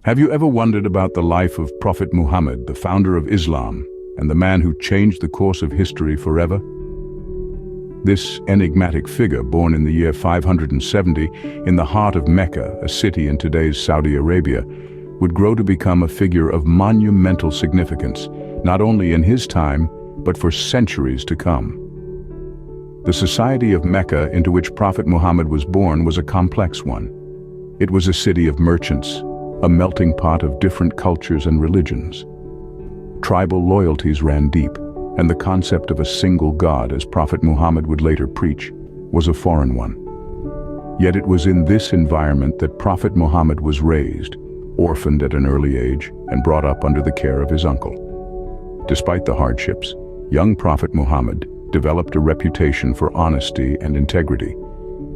Have you ever wondered about the life of Prophet Muhammad, the founder of Islam, and the man who changed the course of history forever? This enigmatic figure, born in the year 570 in the heart of Mecca, a city in today's Saudi Arabia, would grow to become a figure of monumental significance, not only in his time, but for centuries to come. The society of Mecca into which Prophet Muhammad was born was a complex one. It was a city of merchants, a melting pot of different cultures and religions. Tribal loyalties ran deep, and the concept of a single God, as Prophet Muhammad would later preach, was a foreign one. Yet it was in this environment that Prophet Muhammad was raised, orphaned at an early age, and brought up under the care of his uncle. Despite the hardships, young Prophet Muhammad developed a reputation for honesty and integrity.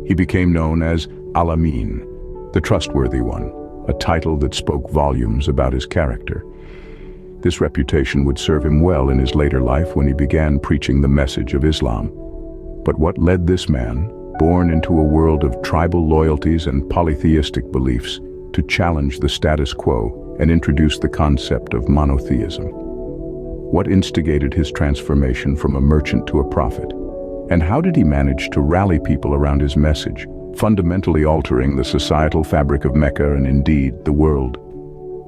He became known as Al-Amin, the trustworthy one, a title that spoke volumes about his character. This reputation would serve him well in his later life when he began preaching the message of Islam. But what led this man, born into a world of tribal loyalties and polytheistic beliefs, to challenge the status quo and introduce the concept of monotheism? What instigated his transformation from a merchant to a prophet? And how did he manage to rally people around his message, fundamentally altering the societal fabric of Mecca and indeed the world?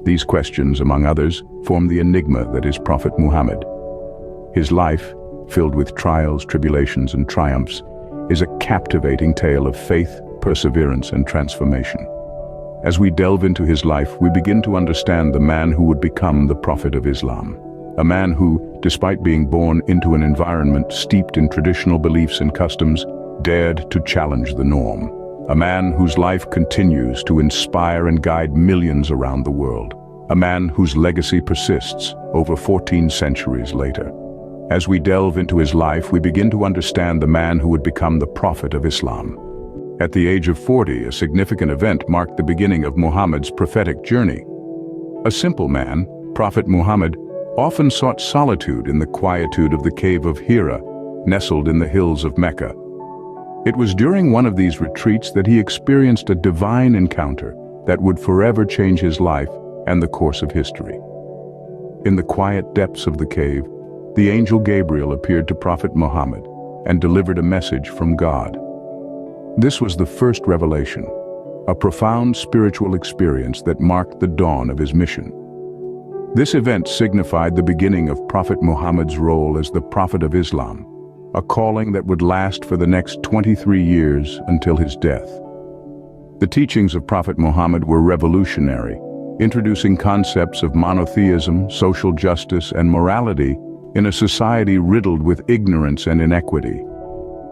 These questions, among others, form the enigma that is Prophet Muhammad. His life, filled with trials, tribulations, and triumphs, is a captivating tale of faith, perseverance, and transformation. As we delve into his life, we begin to understand the man who would become the Prophet of Islam. A man who, despite being born into an environment steeped in traditional beliefs and customs, dared to challenge the norm. A man whose life continues to inspire and guide millions around the world. A man whose legacy persists over 14 centuries later. As we delve into his life, we begin to understand the man who would become the Prophet of Islam. At the age of 40, a significant event marked the beginning of Muhammad's prophetic journey. A simple man, Prophet Muhammad often sought solitude in the quietude of the cave of Hira, nestled in the hills of Mecca. It was during one of these retreats that he experienced a divine encounter that would forever change his life and the course of history. In the quiet depths of the cave, the angel Gabriel appeared to Prophet Muhammad and delivered a message from God. This was the first revelation, a profound spiritual experience that marked the dawn of his mission. This event signified the beginning of Prophet Muhammad's role as the Prophet of Islam, a calling that would last for the next 23 years until his death. The teachings of Prophet Muhammad were revolutionary, introducing concepts of monotheism, social justice, and morality in a society riddled with ignorance and inequity.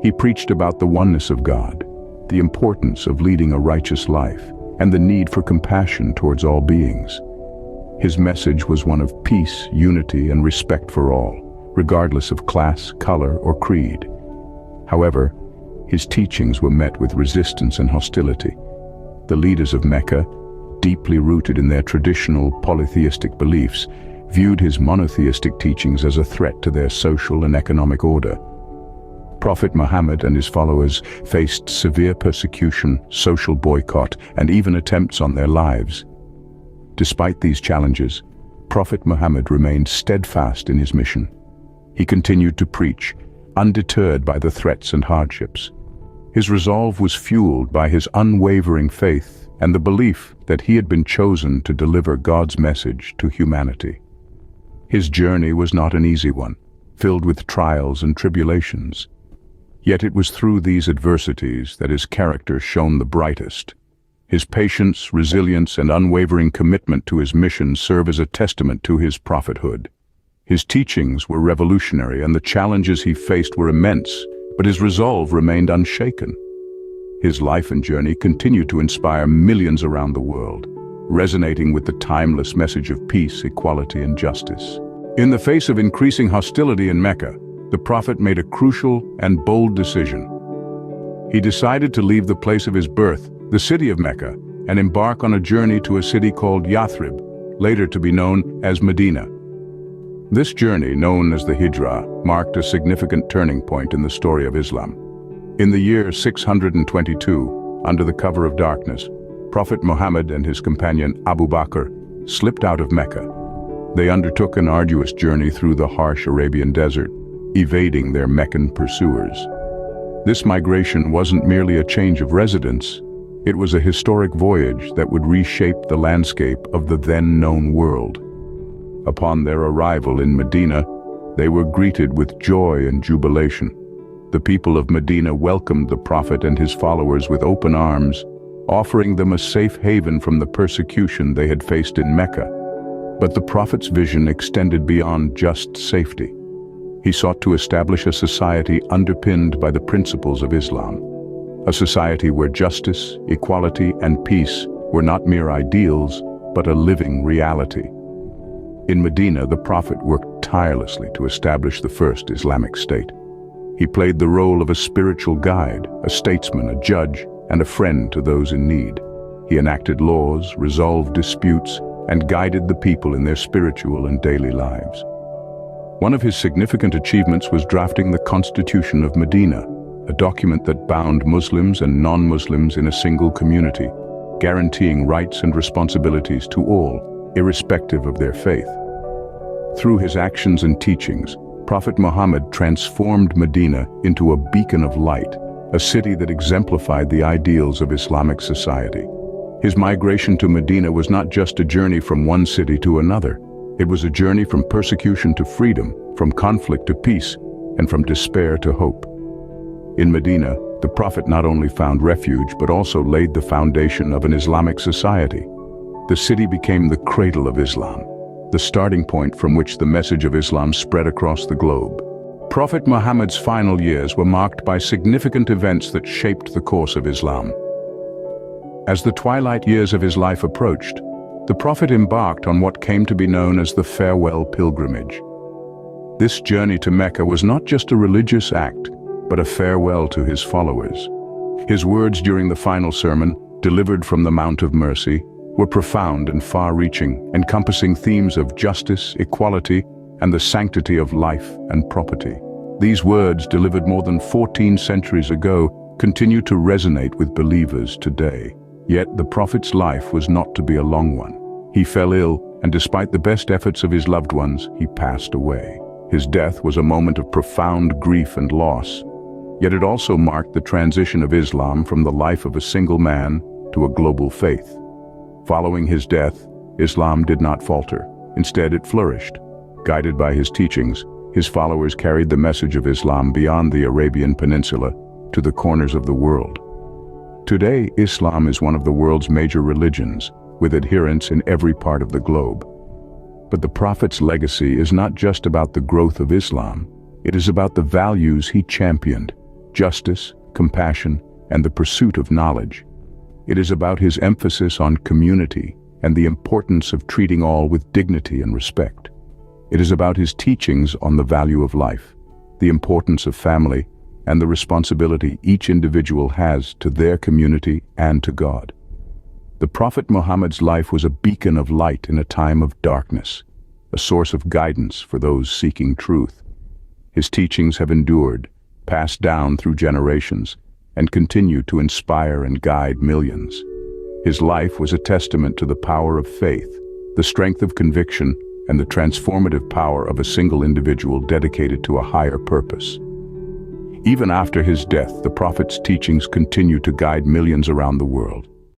He preached about the oneness of God, the importance of leading a righteous life, and the need for compassion towards all beings. His message was one of peace, unity, and respect for all, regardless of class, color, or creed. However, his teachings were met with resistance and hostility. The leaders of Mecca, deeply rooted in their traditional polytheistic beliefs, viewed his monotheistic teachings as a threat to their social and economic order. Prophet Muhammad and his followers faced severe persecution, social boycott, and even attempts on their lives. Despite these challenges, Prophet Muhammad remained steadfast in his mission. He continued to preach, undeterred by the threats and hardships. His resolve was fueled by his unwavering faith and the belief that he had been chosen to deliver God's message to humanity. His journey was not an easy one, filled with trials and tribulations. Yet it was through these adversities that his character shone the brightest. His patience, resilience, and unwavering commitment to his mission serve as a testament to his prophethood. His teachings were revolutionary and the challenges he faced were immense, but his resolve remained unshaken. His life and journey continue to inspire millions around the world, resonating with the timeless message of peace, equality, and justice. In the face of increasing hostility in Mecca, the Prophet made a crucial and bold decision. He decided to leave the place of his birth, the city of Mecca, and embark on a journey to a city called Yathrib, later to be known as Medina. This journey, known as the Hijrah, marked a significant turning point in the story of Islam. In the year 622, under the cover of darkness, Prophet Muhammad and his companion Abu Bakr slipped out of Mecca. They undertook an arduous journey through the harsh Arabian desert, evading their Meccan pursuers. This migration wasn't merely a change of residence, it was a historic voyage that would reshape the landscape of the then-known world. Upon their arrival in Medina, they were greeted with joy and jubilation. The people of Medina welcomed the Prophet and his followers with open arms, offering them a safe haven from the persecution they had faced in Mecca. But the Prophet's vision extended beyond just safety. He sought to establish a society underpinned by the principles of Islam. A society where justice, equality, and peace were not mere ideals, but a living reality. In Medina, the Prophet worked tirelessly to establish the first Islamic state. He played the role of a spiritual guide, a statesman, a judge, and a friend to those in need. He enacted laws, resolved disputes, and guided the people in their spiritual and daily lives. One of his significant achievements was drafting the Constitution of Medina, a document that bound Muslims and non-Muslims in a single community, guaranteeing rights and responsibilities to all, irrespective of their faith. Through his actions and teachings, Prophet Muhammad transformed Medina into a beacon of light, a city that exemplified the ideals of Islamic society. His migration to Medina was not just a journey from one city to another. It was a journey from persecution to freedom, from conflict to peace, and from despair to hope. In Medina, the Prophet not only found refuge but also laid the foundation of an Islamic society. The city became the cradle of Islam, the starting point from which the message of Islam spread across the globe. Prophet Muhammad's final years were marked by significant events that shaped the course of Islam. As the twilight years of his life approached, the Prophet embarked on what came to be known as the farewell pilgrimage. This journey to Mecca was not just a religious act, but a farewell to his followers. His words during the final sermon, delivered from the Mount of Mercy, were profound and far-reaching, encompassing themes of justice, equality, and the sanctity of life and property. These words, delivered more than 14 centuries ago, continue to resonate with believers today. Yet the Prophet's life was not to be a long one. He fell ill, and despite the best efforts of his loved ones, he passed away. His death was a moment of profound grief and loss. Yet it also marked the transition of Islam from the life of a single man to a global faith. Following his death, Islam did not falter. Instead, it flourished. Guided by his teachings, his followers carried the message of Islam beyond the Arabian Peninsula to the corners of the world. Today, Islam is one of the world's major religions, with adherents in every part of the globe. But the Prophet's legacy is not just about the growth of Islam. It is about the values he championed: justice, compassion, and the pursuit of knowledge. It is about his emphasis on community and the importance of treating all with dignity and respect. It is about his teachings on the value of life, the importance of family, and the responsibility each individual has to their community and to God. The Prophet Muhammad's life was a beacon of light in a time of darkness, a source of guidance for those seeking truth. His teachings have endured, passed down through generations, and continue to inspire and guide millions. His life was a testament to the power of faith, the strength of conviction, and the transformative power of a single individual dedicated to a higher purpose. Even after his death, the Prophet's teachings continue to guide millions around the world.